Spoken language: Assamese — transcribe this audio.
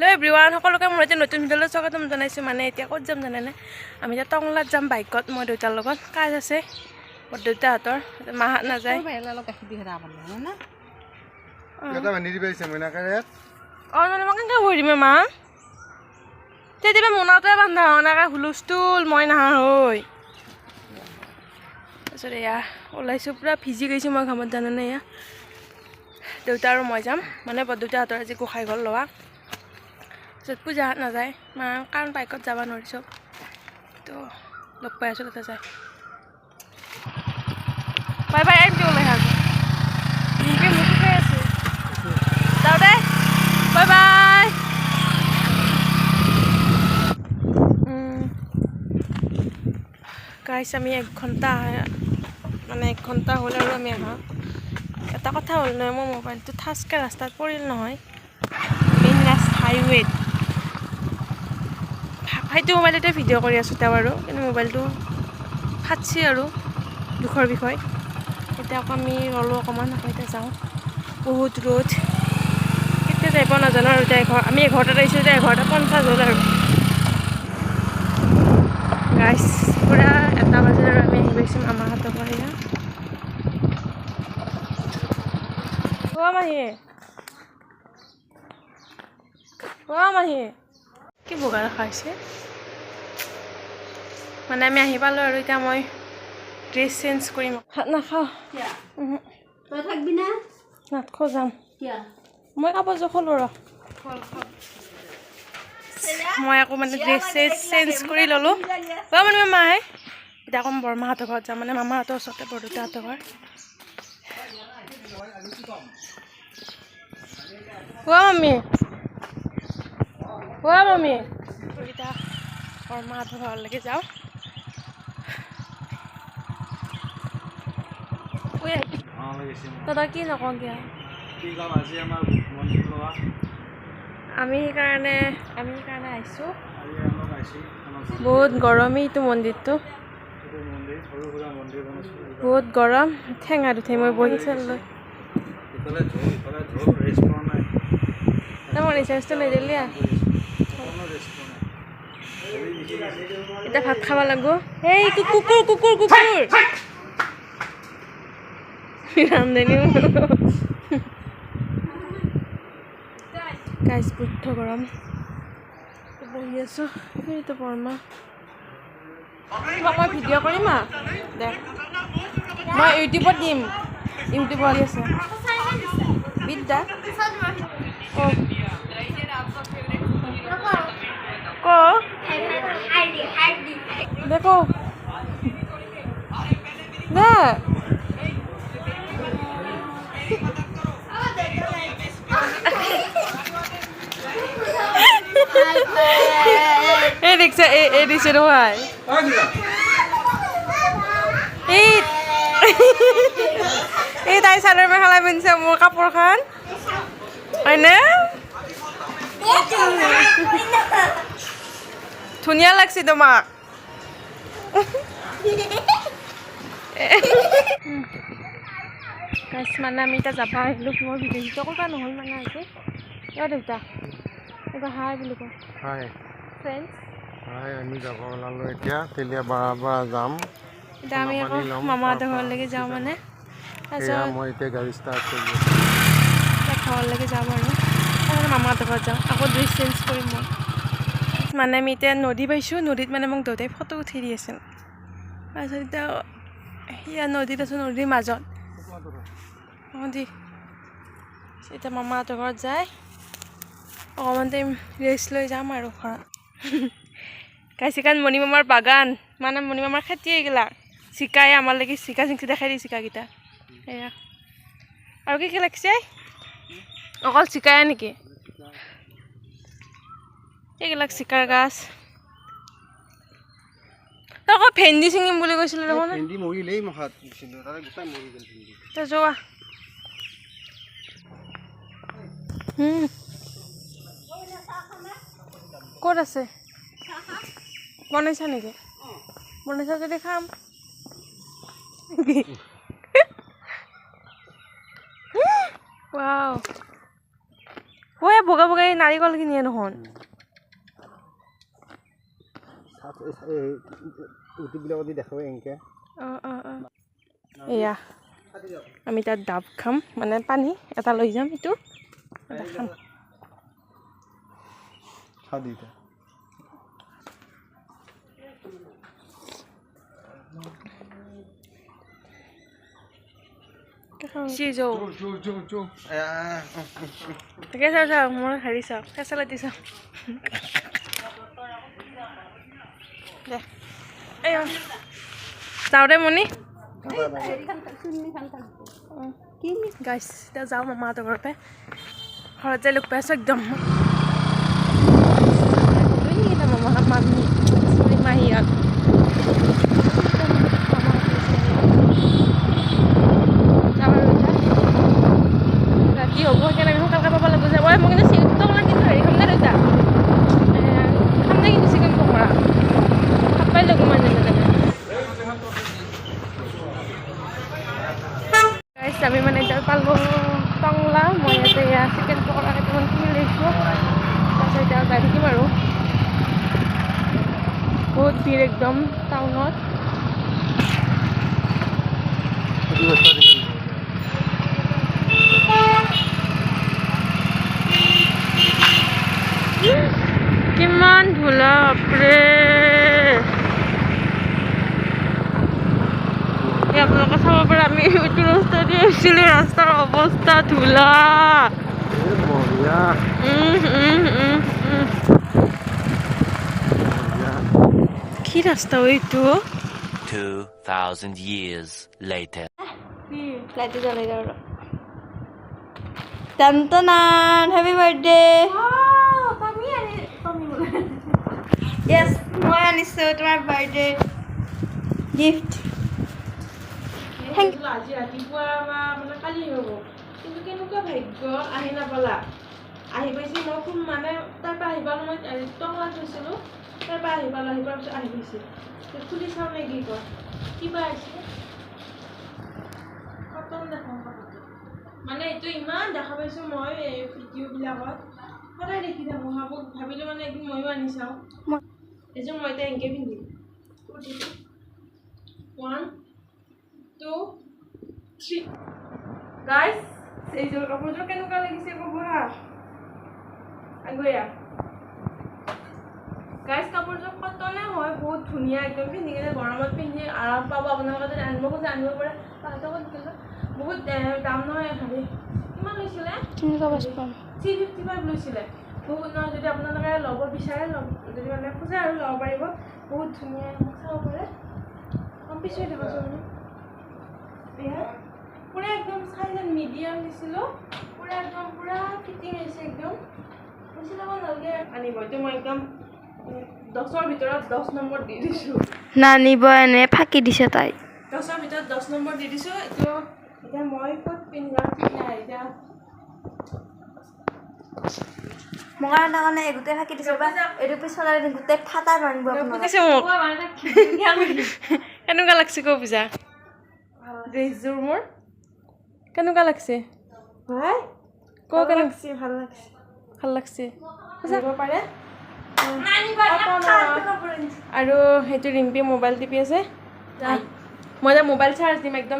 হেল্ল' এভৰিৱান সকলোকে মোৰ এতিয়া নতুন ভিডিঅ'লৈ স্বাগতম জনাইছোঁ মানে এতিয়া ক'ত যাম জানেনে আমি এতিয়া টংলাত যাম বাইকত মই দেউতাৰ লগত কাজ আছে দেউতাহঁতৰ মাহঁত নাযায় অঁ জানে মই কেনেকৈ ভৰি দিম মা তেতিয়া মোনাটোৱে বান্ধা এনেকৈ হুলস্থুল মই নাহা হৈ তাৰপিছত এয়া ওলাইছোঁ পূৰা ভিজি গৈছোঁ মই ঘামত জানানে এয়া দেউতা আৰু মই যাম মানে বৰদেউতাহঁতৰ আজি গোসাঁই ঘৰ লোৱা য'ত পূজাহঁত নাযায় মা কাৰণ বাইকত যাব নোৱাৰিছোঁ তো লগ পাই আছোঁ তাতে যায় বাই বাই এম কি ওলাই আছোঁ মোকে মোক খাই আছোঁ যাওঁ দে বাই বাই গাইছ আমি 1 ঘণ্টা মানে 1 ঘণ্টা হ'ল আৰু আমি আহা এটা কথা হ'ল নহয় মোৰ মোবাইলটো ঠাচকৈ ৰাস্তাত পৰিল নহয় মেইন হাইৱেত সেইটো মোবাইলতে ভিডিঅ' কৰি আছোঁ তেওঁ আৰু কিন্তু মোবাইলটো ফাটছি আৰু দুখৰ বিষয় এতিয়া আকৌ আমি ৰ'লোঁ অকণমান আকৌ এতিয়া যাওঁ বহুত ৰ'দ কেতিয়া যাই পোৱা নাজানো আৰু এতিয়া আমি 11টাত আহিছোঁ এতিয়া 11:50 হ'ল আৰু গাইছ পূৰা 1 বাজি আৰু আমি আহি গৈছোঁ মামাহঁতৰ পৰা মাহী কি বগা ৰখা হৈছে মানে আমি আহি পালোঁ আৰু এতিয়া মই ড্ৰেছ চেঞ্জ কৰিম ভাত নাখাওঁ তই থাকবি না নাটক যাম কিয়া মই কাপোৰ জোখলোঁ ৰ মই আকৌ মানে ড্ৰেছ চেঞ্জ কৰি ল'লোঁ মানে মায়ে এতিয়া আকৌ বৰমাহঁতৰ ঘৰত যাম মানে মামাহঁতৰ ওচৰতে বৰদেউতাহঁতৰ ঘৰ মামী মামী এতিয়া বৰমাহঁতৰ ঘৰলৈকে যাওঁ দাদা কি নকওঁ কিয়া আমি সেইকাৰণে আহিছোঁ বহুত গৰমেই এইটো মন্দিৰটো বহুত গৰম ঠেঙা উঠে মই বহি চালোঁ মই ৰিচাৰ্জটো নিদিলি এতিয়া ভাত খাব লাগিব এই কুকুৰ কুকুৰ কুকুৰ ৰামধেনি গাইছ বুদ্ধ গৰম বহি আছোঁ সেইটো বৰমা তোমাক মই ভিডিঅ' কৰিম দে মই ইউটিউবত দিম ইউটিউবত আহি আছে বিদ্যা ক দে ক দে এই দেখছে এই দিছে নহয় এই তাই চাদৰ মেখেলা পিন্ধিছে মোৰ কাপোৰখন হয়নে ধুনীয়া লাগছে তোমাক মানে আমি এতিয়া যাব আহিলোঁ মই ভিডিঅ' কৰিব নহ'ল মানে আজি দেউতা এইবাৰ হাই বুলি কওঁ হাই ফ্ৰেণ্ডছ হাই আমি যাব ওলালোঁ এতিয়া তেলিয়াপাৰাৰ পৰা যাম এতিয়া আমি আকৌ মামাহঁতৰ ঘৰলৈকে যাওঁ মানে তাৰপিছত মই এতিয়া গাড়ী ষ্টাৰ্ট কৰি ঘৰলৈকে যাম আৰু মামাহঁতৰ ঘৰত যাওঁ আকৌ ড্ৰেছ চেঞ্জ কৰিম মই মানে আমি এতিয়া নদী পাইছোঁ নদীত মানে মোক দেউতাই ফটো উঠি দি আছিল তাৰপিছত এতিয়া সেয়া নদীত আছোঁ নদীৰ মাজত নদী এতিয়া মামাহঁতৰ ঘৰত যায় অকণমান টাইম ৰেষ্ট লৈ যাম আৰু ঘৰত কাইছে কাৰণ মণিমামাৰ বাগান মানে মণিমামাৰ খেতি এইগিলাক চিকাই আমাৰ লাগি চিকা চিংচি দেখাই দিয়ে চিকাকেইটা এয়া আৰু কি লাগিছে অকল চিকাই নেকি এইবিলাক চিকাৰ গাছ তই আকৌ ভেন্দি ছিঙিম বুলি কৈছিলি দেখোন ভেন্দি মৰিলেই মহাত দিছিলোঁ তাৰে গোটাই মৰি গ'ল ভেন্দি তই যোৱা ক'ত আছে বনাইছা নেকি বনাইছা যদি খাম ৱাও ঐ বগা বগা এই নাৰিকলখিনিয়ে নহয় ইউটিউববিলাকত দেখাব এনেকৈ এয়া আমি তাত ডাব খাম মানে পানী এটা লৈ যাম এইটো খাম তাকে চাওঁ চাওঁ মোৰ হেৰি চাওঁ ফেচেলিটি চাওঁ দে এই যাওঁ দে মণি গাইছ এতিয়া যাওঁ মামাহঁতৰ ঘৰতে ঘৰত যাই লগ পাইছোঁ একদম মাহীহঁত ৰাতি হ'ব কেনেকৈ সোনকালকৈ পাব লাগিব যে মই কিন্তু চিকেন পকৰা কিন্তু হেৰি খাম নে দেউতা খাম নে কিন্তু চিকেন পকৰা খাব পাই লাগিব মানে গাইছ আমি মানে এতিয়া পালোঁ টংলা মই ইয়াতে এয়া চিকেন পকৰা কেইটামান কিনি লৈছোঁ তাৰপিছত এতিয়া যাই থাকিম আৰু বহুত ভিৰ একদম টাউনত কিমান ধূলা বাপৰে আপোনালোকে চাব পাৰে আমি এইটো ৰাস্তা দি আহিছিলোঁ ৰাস্তাৰ অৱস্থা ধূলা কি ৰাস্তা এইটো 2000 years later. লাইটটো জ্বলাই দিওঁ আৰু টনটনান হেপী বাৰ্থডে য়েছ মই আনিছোঁ তোমাৰ বাৰ্থডে গিফ্ট আজি ৰাতিপুৱা বা মানে কালি হ'ব কিন্তু কেনেকুৱা ভাগ্য আহি নাপালা আহি পাইছে মই খুব মানে তাৰ পৰা আহি পালোঁ মই টংলা থৈছিলোঁ তাৰ পৰা আহি পালোঁ আহি পোৱাৰ পিছত আহি পাইছোঁ খুলি চাওঁ নে কি কয় কিবা আছে কটন দেখাওঁ মানে এইটো ইমান দেখা পাইছোঁ মই এই ভিডিঅ'বিলাকত সদায় দেখি থাকোঁ ভাবিলোঁ মানে একদিন ময়ো আনি চাওঁ এযোৰ মই এতিয়া এনেকৈ পিন্ধিম 1 2 3 গাইছ এইযোৰ কাপোৰযোৰ কেনেকুৱা লাগিছে ক'ব হা আগৈয়া গাইছ কাপোৰযোৰ কটনে হয় বহুত ধুনীয়া একদম পিন্ধি কিনে গৰমত পিন্ধি আৰাম পাব আপোনালোকে যদি আনিব খোজে আনিব পাৰে তাহাঁতকো বহুত দাম নহয় খালি কিমান লৈছিলে 355 লৈছিলে বহুত নহয় যদি আপোনালোকে ল'ব বিচাৰে যদি মানে খোজে আৰু ল'ব পাৰিব বহুত ধুনীয়া চাব পাৰে কম পিছুৱাই দেখাচোন এয়া পুৰা একদম চাইজ মিডিয়াম দিছিলোঁ পুৰা একদম পুৰা ফিটিং হৈছে একদম বেছি ল'ব নালাগে আনিব এইটো মই একদম 10ৰ ভিতৰত 10 নম্বৰ দি দিছোঁ নানিব এনে ফাঁকি দিছে তাই 10ৰ ভিতৰত 10 নম্বৰ দি দিছোঁ এইটো এতিয়া মই ক'ত পিন্ধাম ঠিক নাই এতিয়া মোৰ কাৰণে গোটেই ফাঁকি দিছে বা এইটো পিছলৈ গোটেই ফাটাই মাৰিব কেনেকুৱা লাগছে ক পূজা ড্ৰেছযোৰ মোৰ কেনেকুৱা লাগছে ক কেনেকুৱা ভাল লাগছে পাৰে আৰু সেইটো ৰিম্পী মোবাইল টিপি আছে মই এতিয়া মোবাইল চাৰ্জ দিম একদম